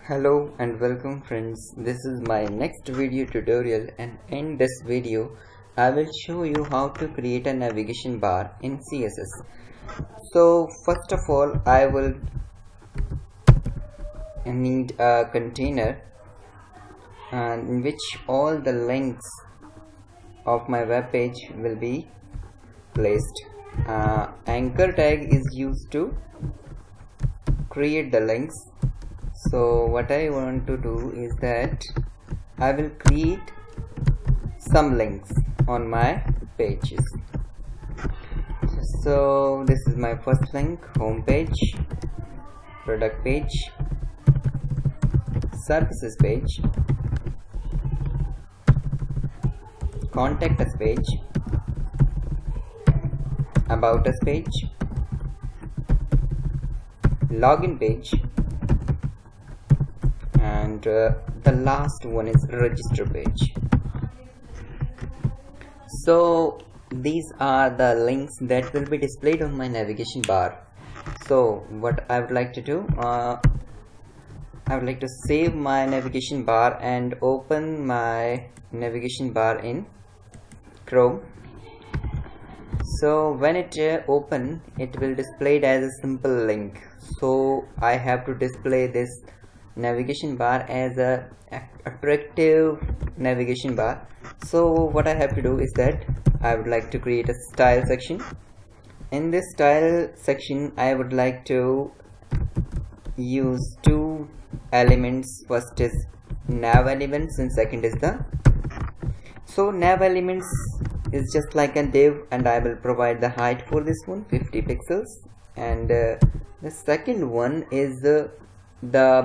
Hello and welcome friends, this is my next video tutorial, and in this video I will show you how to create a navigation bar in CSS. So first of all I will need a container in which all the links of my web page will be placed. Anchor tag is used to create the links. So what I want to do is that I will create some links on my pages. So this is my first link: home page, product page, services page, contact us page, about us page, login page, and the last one is register page. So these are the links that will be displayed on my navigation bar. So what I would like to do, I would like to save my navigation bar and open my navigation bar in Chrome. So when it open, it will display it as a simple link. So I have to display this navigation bar as a attractive navigation bar. So what I have to do is that I would like to create a style section. In this style section I would like to use two elements. First is nav elements and second is the nav elements is just like a div, and I will provide the height for this one 50 pixels, and the second one is the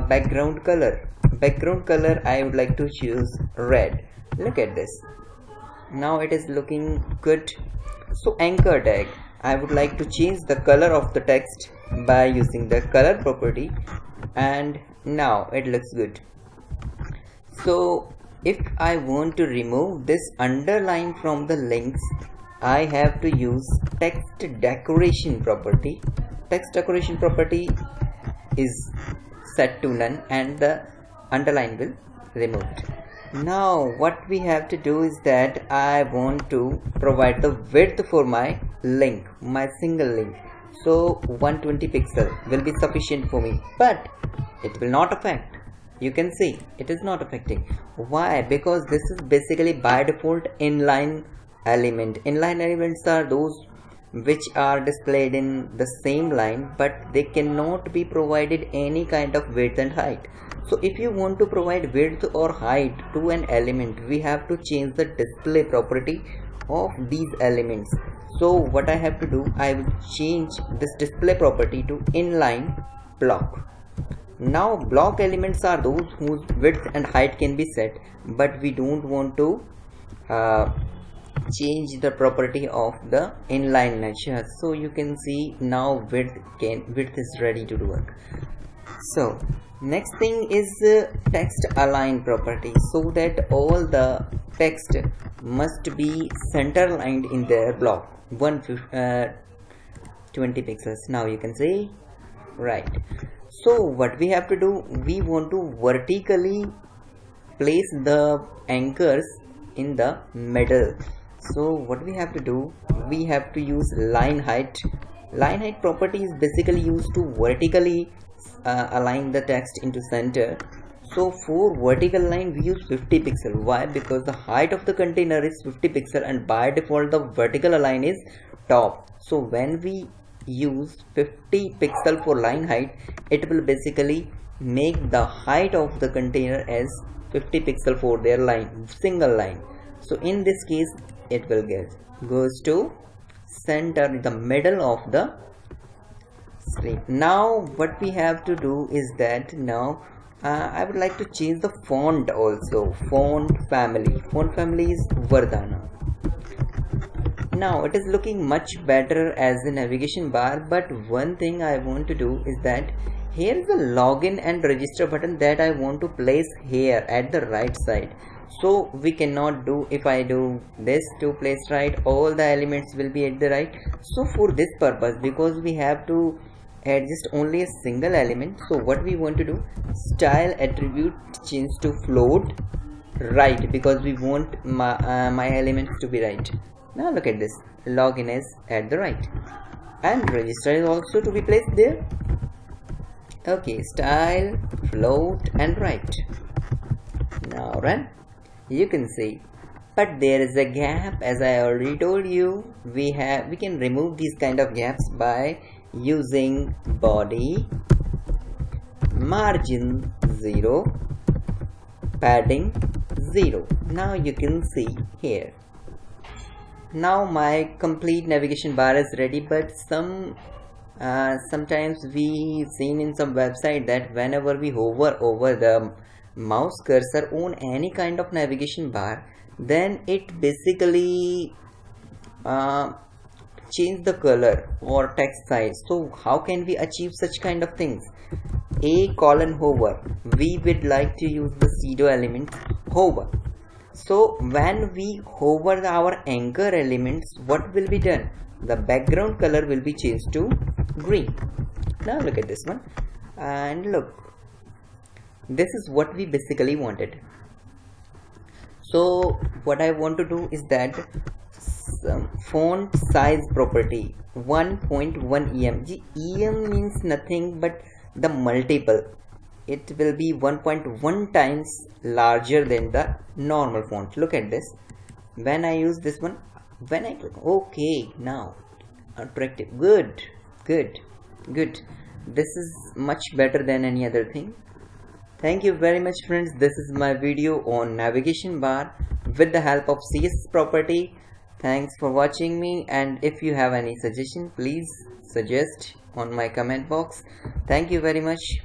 background color. I would like to choose red. Look at this, now it is looking good. So anchor tag, I would like to change the color of the text by using the color property, and now it looks good. So if I want to remove this underline from the links, I have to use text decoration property. Text decoration property is set to none and the underline will removed. Now what we have to do is that I want to provide the width for my link, my single link. So 120 pixel will be sufficient for me, but it will not affect. You can see it is not affecting. Why? Because this is basically by default inline element. Inline elements are those which are displayed in the same line, but they cannot be provided any kind of width and height. So if you want to provide width or height to an element, we have to change the display property of these elements. So what I have to do, I will change this display property to inline block. Now block elements are those whose width and height can be set, but we don't want to change the property of the inline nature. So you can see now width is ready to work. So next thing is text align property, so that all the text must be center aligned in their block 120 pixels. Now you can see, right? So what we have to do, we want to vertically place the anchors in the middle. So what we have to do, we have to use line height. Line height property is basically used to vertically align the text into center. So for vertical line we use 50 pixel. Why? Because the height of the container is 50 pixel and by default the vertical align is top. So when we use 50 pixel for line height, it will basically make the height of the container as 50 pixel for their line, single line. So in this case it will goes to center in the middle of the screen. Now what we have to do is that now I would like to change the font also. Font family is Vardhana. Now it is looking much better as a navigation bar, but one thing I want to do is that here is the login and register button that I want to place here at the right side. So we cannot do, if I do this to place right, all the elements will be at the right. So for this purpose, because we have to add just only a single element. So what we want to do, style attribute change to float right, because we want my elements to be right. Now look at this, login is at the right and register is also to be placed there. Okay, style, float and right. Now run. You can see, but there is a gap. As I already told you, we can remove these kind of gaps by using body margin 0, padding 0. Now you can see here. Now my complete navigation bar is ready, but sometimes we seen in some website that whenever we hover over the mouse cursor on any kind of navigation bar, then it basically change the color or text size. So how can we achieve such kind of things? Hover, we would like to use the pseudo element hover. So when we hover our anchor elements, what will be done? The background color will be changed to green. Now look at this one, and look, this is what we basically wanted. So what I want to do is that font size property 1.1 em. Em means nothing but the multiple. It will be 1.1 times larger than the normal font. Look at this. When I use this one, when I click, okay, now attractive, good. This is much better than any other thing. Thank you very much, friends. This is my video on navigation bar with the help of CSS property. Thanks for watching me, and if you have any suggestion, please suggest on my comment box. Thank you very much.